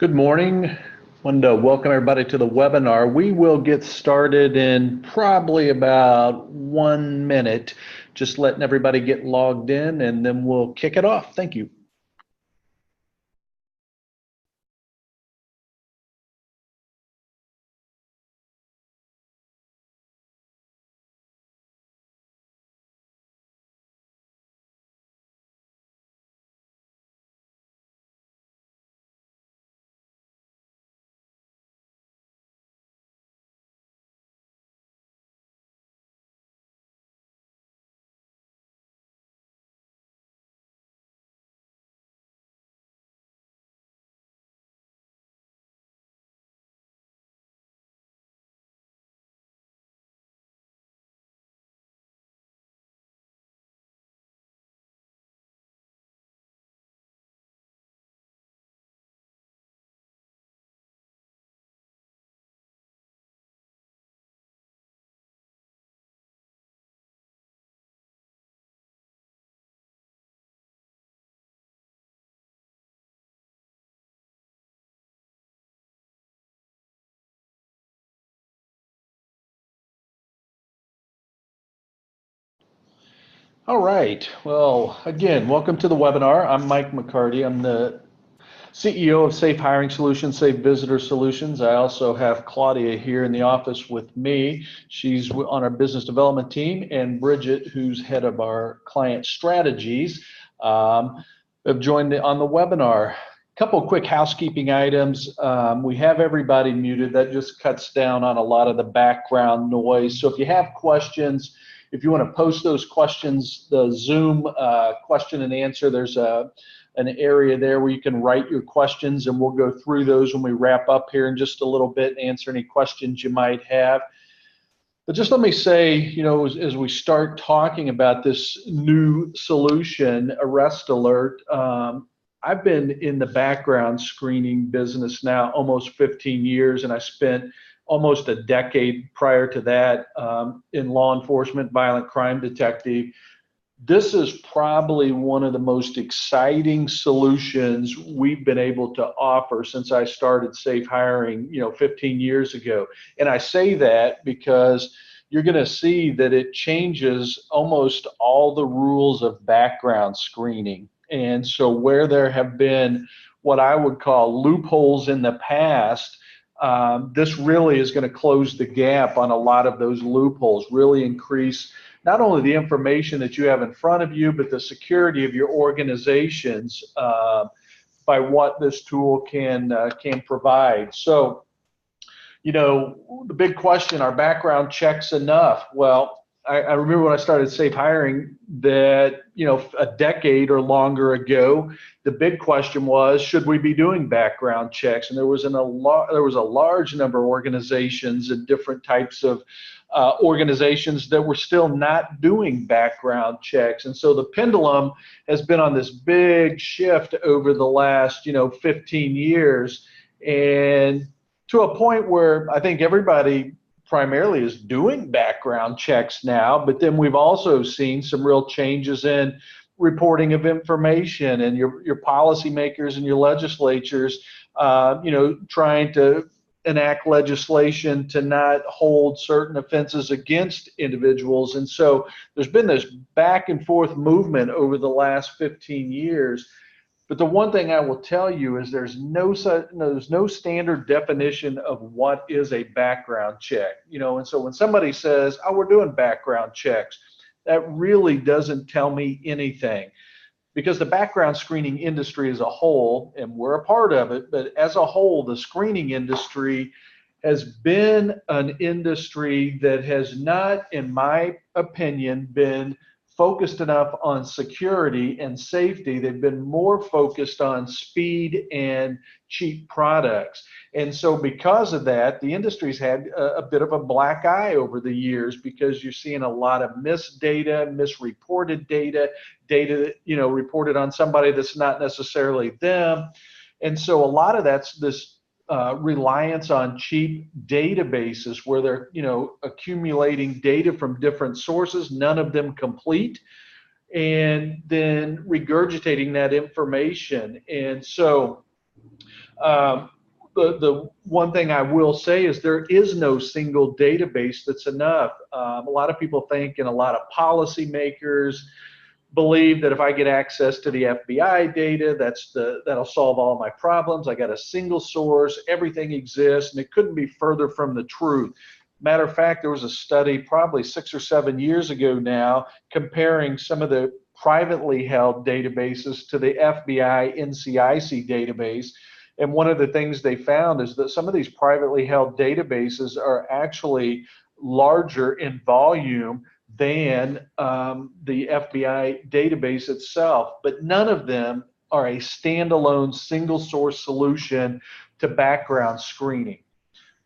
Good morning. Wanted to welcome everybody to the webinar. We will get started in probably about 1 minute, just letting everybody get logged in, and then we'll kick it off. Thank you. All right. Well, again, welcome to the webinar. I'm Mike McCarty. I'm the CEO of Safe Hiring Solutions, SafeVisitor Solutions. I also have Claudia here in the office with me. She's on our business development team, and Bridget, who's head of our client strategies, have joined on the webinar. Couple of quick housekeeping items. We have everybody muted. That just cuts down on a lot of the background noise. So if you have questions, if you want to post those questions, the Zoom question and answer, there's an area there where you can write your questions, and we'll go through those when we wrap up here in just a little bit and answer any questions you might have. But just let me say, as we start talking about this new solution, ArrestAlert, I've been in the background screening business now almost 15 years, and I spent almost a decade prior to that in law enforcement, violent crime detective. This is probably one of the most exciting solutions we've been able to offer since I started Safe Hiring, 15 years ago. And I say that because you're going to see that it changes almost all the rules of background screening. And so where there have been what I would call loopholes in the past, this really is going to close the gap on a lot of those loopholes, really increase not only the information that you have in front of you, but the security of your organizations by what this tool can provide. So, the big question, are background checks enough? Well, I remember when I started Safe Hiring that, a decade or longer ago, the big question was, should we be doing background checks? And there was a large number of organizations and different types of organizations that were still not doing background checks. And so the pendulum has been on this big shift over the last, 15 years, and to a point where I think everybody primarily is doing background checks now, but then we've also seen some real changes in reporting of information, and your policymakers and your legislatures, trying to enact legislation to not hold certain offenses against individuals. And so there's been this back and forth movement over the last 15 years. But the one thing I will tell you is there's no standard definition of what is a background check. And so when somebody says, oh, we're doing background checks, that really doesn't tell me anything, because the background screening industry as a whole, and we're a part of it, but as a whole, the screening industry has been an industry that has not, in my opinion, been focused enough on security and safety. They've been more focused on speed and cheap products. And so because of that, the industry's had a bit of a black eye over the years, because you're seeing a lot of missed data, misreported data that, reported on somebody that's not necessarily them. And so a lot of that's this reliance on cheap databases where they're, accumulating data from different sources, none of them complete, and then regurgitating that information. And so Um, the one thing I will say is there is no single database that's enough. A lot of people think, and a lot of policymakers believe that if I get access to the FBI data, that'll solve all my problems. I got a single source, everything exists, and it couldn't be further from the truth. Matter of fact, there was a study probably 6 or 7 years ago now comparing some of the privately held databases to the FBI NCIC database. And one of the things they found is that some of these privately held databases are actually larger in volume than the FBI database itself, but none of them are a standalone single source solution to background screening.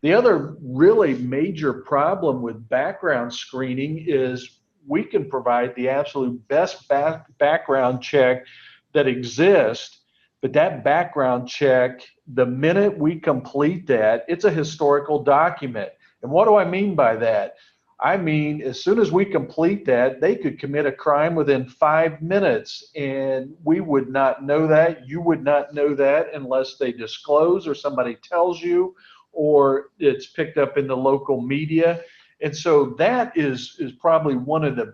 The other really major problem with background screening is we can provide the absolute best background check that exists, but that background check, the minute we complete that, it's a historical document. And what do I mean by that? I mean, as soon as we complete that, they could commit a crime within 5 minutes, and we would not know that. You would not know that unless they disclose or somebody tells you, or it's picked up in the local media. And so that is probably one of the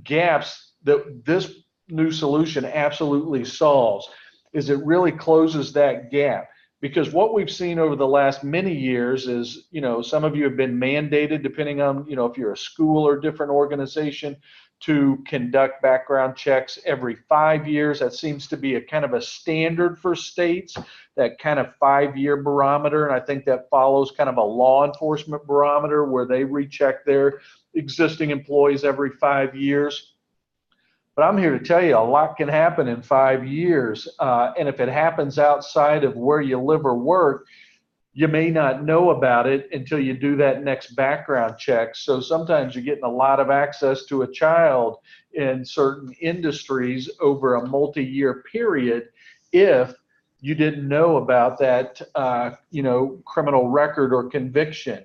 gaps that this new solution absolutely solves, is it really closes that gap. Because what we've seen over the last many years is, some of you have been mandated, depending on, if you're a school or different organization, to conduct background checks every 5 years. That seems to be a kind of a standard for states, that kind of 5-year barometer. And I think that follows kind of a law enforcement barometer where they recheck their existing employees every 5 years. But I'm here to tell you, a lot can happen in 5 years. And if it happens outside of where you live or work, you may not know about it until you do that next background check. So sometimes you're getting a lot of access to a child in certain industries over a multi-year period if you didn't know about that, criminal record or conviction.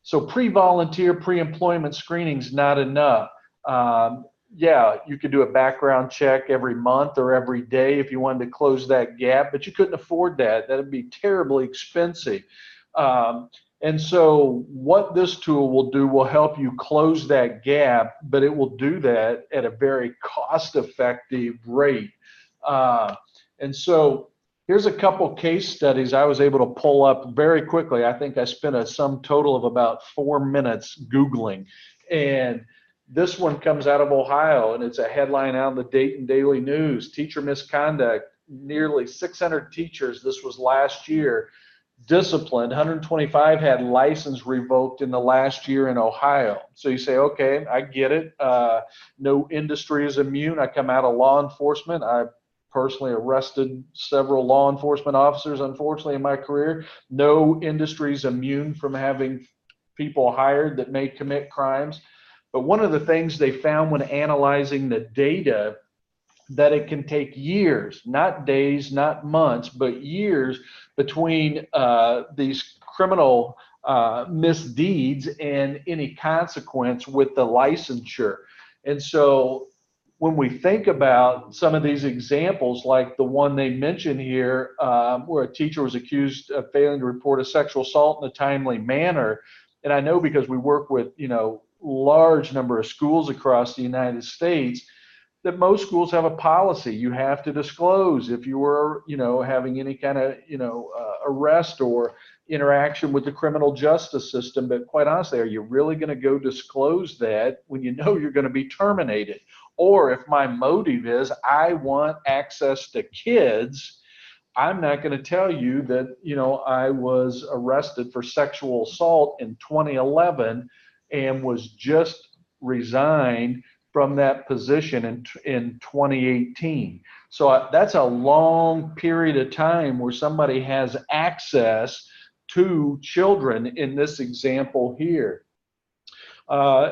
So pre-volunteer, pre-employment screening is not enough. Yeah, you could do a background check every month or every day if you wanted to close that gap, but you couldn't afford that. That'd be terribly expensive. And so what this tool will do will help you close that gap, but it will do that at a very cost-effective rate. And so here's a couple case studies I was able to pull up very quickly. I think I spent a sum total of about 4 minutes Googling. And this one comes out of Ohio, and it's a headline out in the Dayton Daily News. Teacher misconduct, nearly 600 teachers, this was last year, disciplined. 125 had license revoked in the last year in Ohio. So you say, okay, I get it. No industry is immune. I come out of law enforcement. I personally arrested several law enforcement officers, unfortunately, in my career. No industry is immune from having people hired that may commit crimes. But one of the things they found when analyzing the data, that it can take years, not days, not months, but years between these criminal misdeeds and any consequence with the licensure. And so when we think about some of these examples, like the one they mentioned here, where a teacher was accused of failing to report a sexual assault in a timely manner, and I know because we work with, large number of schools across the United States, that most schools have a policy. You have to disclose if you were, having any kind of, arrest or interaction with the criminal justice system. But quite honestly, are you really going to go disclose that when you know you're going to be terminated? Or if my motive is I want access to kids, I'm not going to tell you that, I was arrested for sexual assault in 2011 and was just resigned from that position in 2018. So that's a long period of time where somebody has access to children in this example here.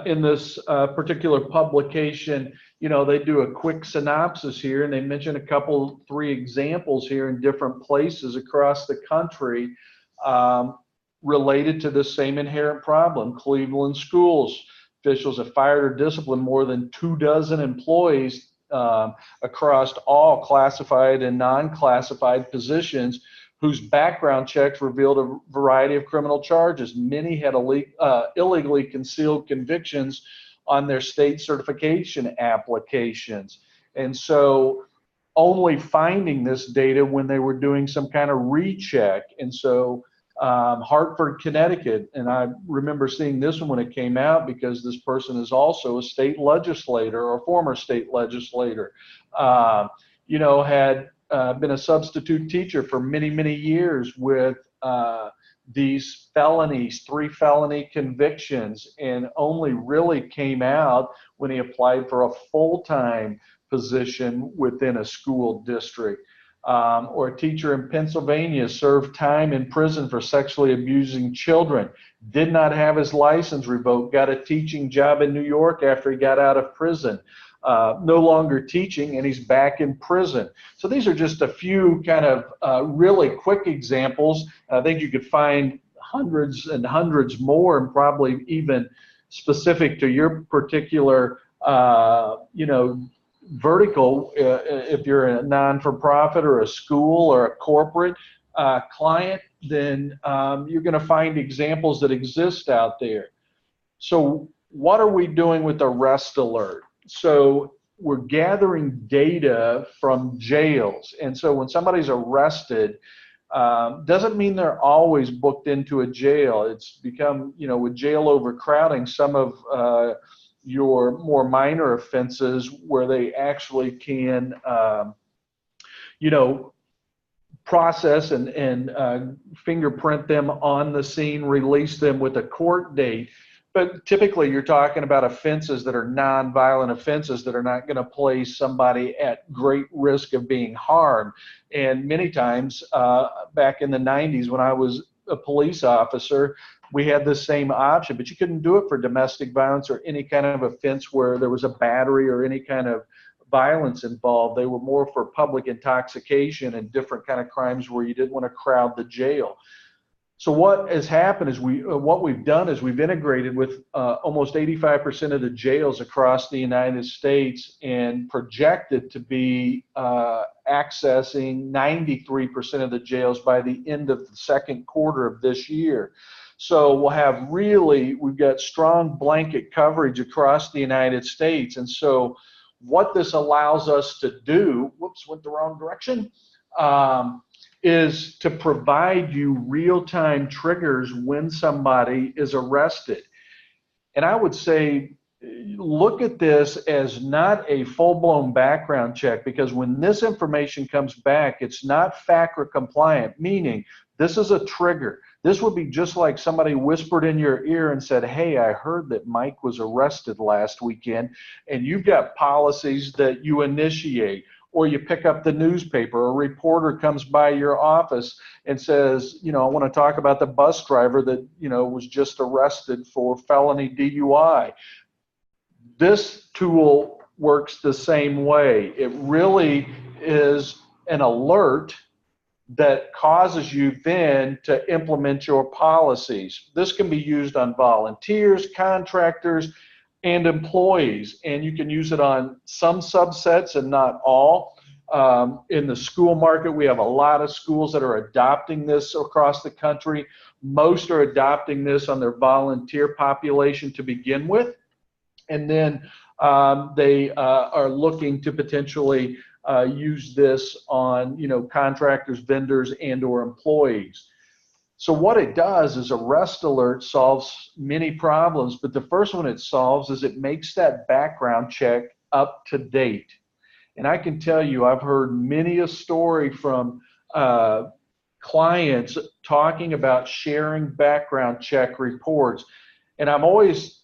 In this particular publication, they do a quick synopsis here, and they mention a three examples here in different places across the country related to the same inherent problem. Cleveland schools officials have fired or disciplined more than 24 employees across all classified and non-classified positions whose background checks revealed a variety of criminal charges. Many had illegally concealed convictions on their state certification applications. And so only finding this data when they were doing some kind of recheck. And so Hartford, Connecticut, and I remember seeing this one when it came out because this person is also a state legislator or former state legislator, had been a substitute teacher for many, many years with these felonies, 3 felony convictions, and only really came out when he applied for a full-time position within a school district. Or a teacher in Pennsylvania served time in prison for sexually abusing children, did not have his license revoked, got a teaching job in New York after he got out of prison, no longer teaching, and he's back in prison. So these are just a few kind of really quick examples. I think you could find hundreds and hundreds more, and probably even specific to your particular, vertical, if you're a non-for-profit or a school or a corporate client, then you're going to find examples that exist out there. So what are we doing with ArrestAlert? So we're gathering data from jails. And so when somebody's arrested, doesn't mean they're always booked into a jail. It's become, with jail overcrowding, some of your more minor offenses where they actually can, process and fingerprint them on the scene, release them with a court date. But typically you're talking about offenses that are non-violent offenses that are not going to place somebody at great risk of being harmed. And many times back in the 90s when I was a police officer, we had the same option, but you couldn't do it for domestic violence or any kind of offense where there was a battery or any kind of violence involved. They were more for public intoxication and different kind of crimes where you didn't want to crowd the jail. So what has happened is what we've done is we've integrated with almost 85% of the jails across the United States and projected to be accessing 93% of the jails by the end of the second quarter of this year. So we've got strong blanket coverage across the United States. And so what this allows us to do, whoops, went the wrong direction, is to provide you real-time triggers when somebody is arrested. And I would say, look at this as not a full-blown background check, because when this information comes back, it's not FACRA compliant, meaning this is a trigger. This would be just like somebody whispered in your ear and said, hey, I heard that Mike was arrested last weekend, and you've got policies that you initiate. Or you pick up the newspaper, a reporter comes by your office and says, I want to talk about the bus driver that, was just arrested for felony DUI. This tool works the same way. It really is an alert that causes you then to implement your policies. This can be used on volunteers, contractors, and employees, and you can use it on some subsets and not all. In the school market, we have a lot of schools that are adopting this across the country. Most are adopting this on their volunteer population to begin with, and then they are looking to potentially use this on contractors, vendors, and or employees. So what it does is ArrestAlert solves many problems, but the first one it solves is it makes that background check up to date. And I can tell you, I've heard many a story from clients talking about sharing background check reports. And I always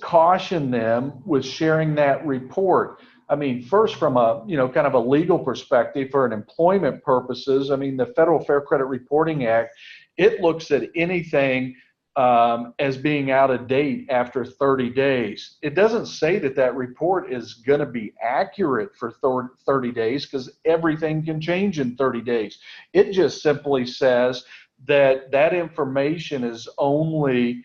caution them with sharing that report. I mean, first from a, kind of a legal perspective for an employment purposes, I mean, the Federal Fair Credit Reporting Act, it looks at anything as being out of date after 30 days. It doesn't say that that report is going to be accurate for 30 days because everything can change in 30 days. It just simply says that that information is only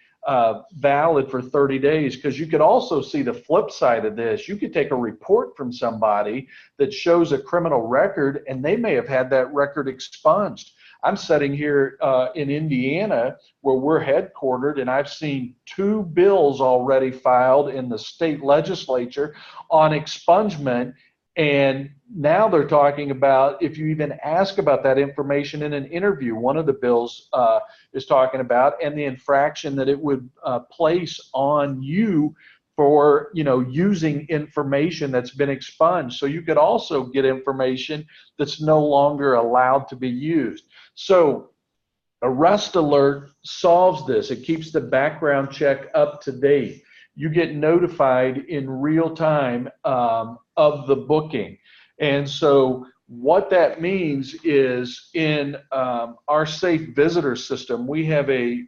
valid for 30 days, because you could also see the flip side of this. You could take a report from somebody that shows a criminal record and they may have had that record expunged. I'm sitting here in Indiana where we're headquartered, and I've seen 2 bills already filed in the state legislature on expungement. And now they're talking about if you even ask about that information in an interview, one of the bills is talking about, and the infraction that it would place on you for using information that's been expunged. So you could also get information that's no longer allowed to be used. So ArrestAlert solves this. It keeps the background check up to date. You get notified in real time of the booking. And so what that means is in our SafeVisitor system, we have a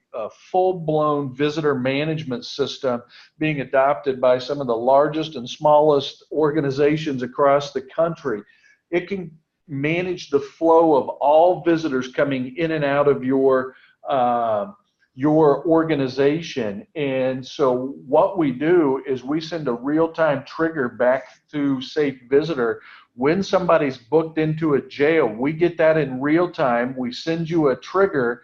full-blown visitor management system being adopted by some of the largest and smallest organizations across the country. It can manage the flow of all visitors coming in and out of your organization. And so what we do is we send a real-time trigger back to SafeVisitor. When somebody's booked into a jail, we get that in real time. We send you a trigger.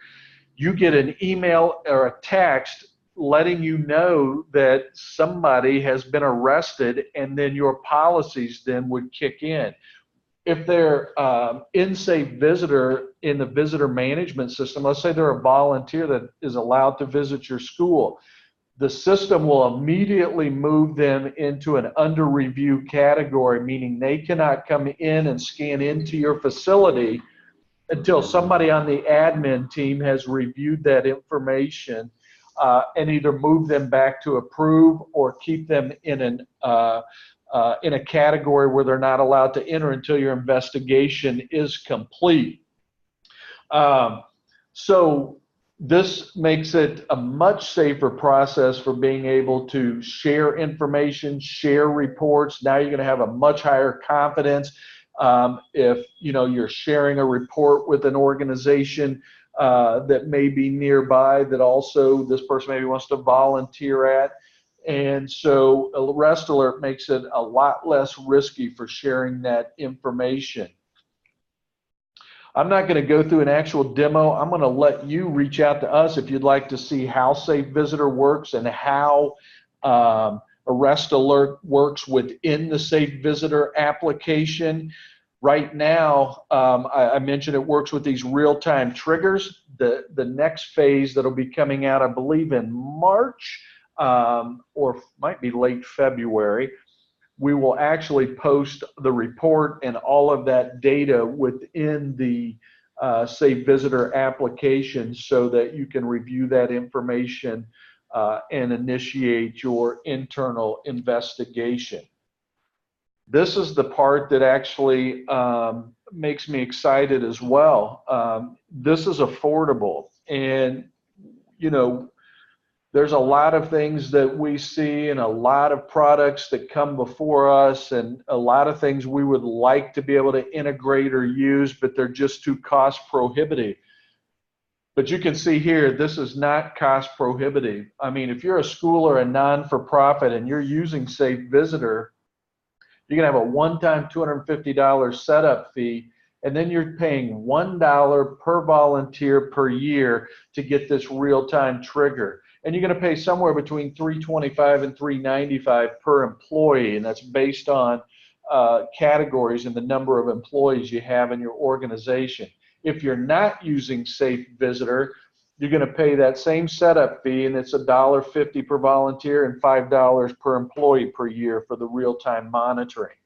You get an email or a text letting you know that somebody has been arrested, and then your policies then would kick in. If they're in SafeVisitor in the visitor management system, let's say they're a volunteer that is allowed to visit your school, the system will immediately move them into an under review category, meaning they cannot come in and scan into your facility until somebody on the admin team has reviewed that information and either move them back to approve or keep them in a category where they're not allowed to enter until your investigation is complete. So this makes it a much safer process for being able to share information, share reports. Now you're going to have a much higher confidence if you're sharing a report with an organization that may be nearby that also this person maybe wants to volunteer at. And so ArrestAlert makes it a lot less risky for sharing that information. I'm not going to go through an actual demo. I'm going to let you reach out to us if you'd like to see how SafeVisitor works and how ArrestAlert works within the SafeVisitor application. Right now, I mentioned it works with these real-time triggers. The next phase that'll be coming out, I believe, in March or might be late February, we will actually post the report and all of that data within the SafeVisitor application so that you can review that information and initiate your internal investigation. This is the part that actually makes me excited as well. This is affordable, and there's a lot of things that we see and a lot of products that come before us and a lot of things we would like to be able to integrate or use, but they're just too cost prohibitive. But you can see here, this is not cost prohibitive. I mean, if you're a school or a non-for-profit and you're using SafeVisitor, you're going to have a one-time $250 setup fee, and then you're paying $1 per volunteer per year to get this real-time trigger. And you're going to pay somewhere between $325 and $395 per employee, and that's based on categories and the number of employees you have in your organization. If you're not using SafeVisitor, you're going to pay that same setup fee, and it's $1.50 per volunteer and $5 per employee per year for the real-time monitoring.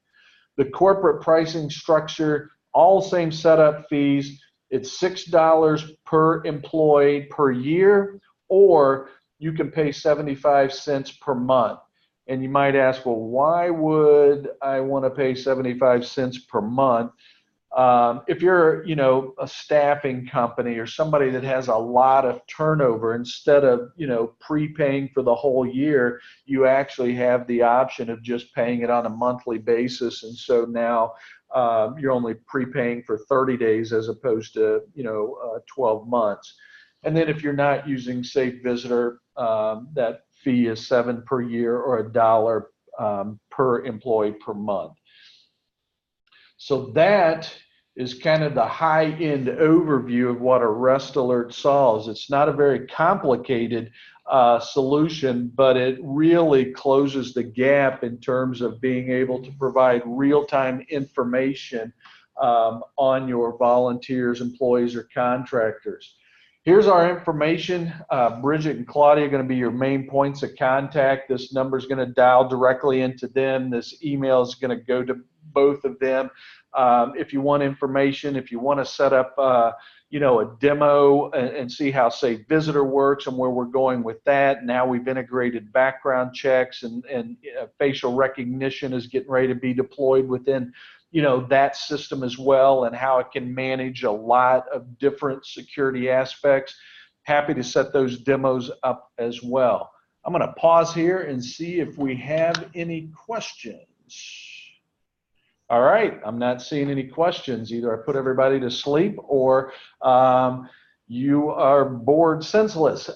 The corporate pricing structure, all same setup fees. It's $6 per employee per year, or you can pay 75 cents per month. And you might ask, well, why would I want to pay 75 cents per month? If you're, a staffing company or somebody that has a lot of turnover, instead of, prepaying for the whole year, you actually have the option of just paying it on a monthly basis. And so now you're only prepaying for 30 days as opposed to, 12 months. And then if you're not using SafeVisitor, that fee is $7 per year or $1 per employee per month. So that is kind of the high-end overview of what ArrestAlert solves. It's not a very complicated solution, but it really closes the gap in terms of being able to provide real-time information on your volunteers, employees, or contractors. Here's our information. Bridget and Claudia are going to be your main points of contact. This number is going to dial directly into them. This email is going to go to both of them. If you want information, if you want to set up, you know, a demo and see how SafeVisitor works and where we're going with that. Now we've integrated background checks and facial recognition is getting ready to be deployed within, you know, that system as well, and how it can manage a lot of different security aspects. Happy to set those demos up as well. I'm going to pause here and see if we have any questions. All right, I'm not seeing any questions. Either I put everybody to sleep or you are bored senseless.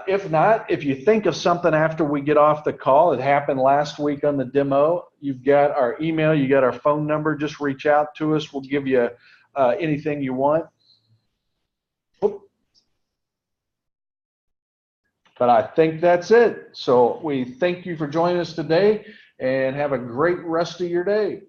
If not, if you think of something after we get off the call, it happened last week on the demo, you've got our email, you got our phone number, just reach out to us. We'll give you anything you want. Oop. But I think that's it. So we thank you for joining us today and have a great rest of your day.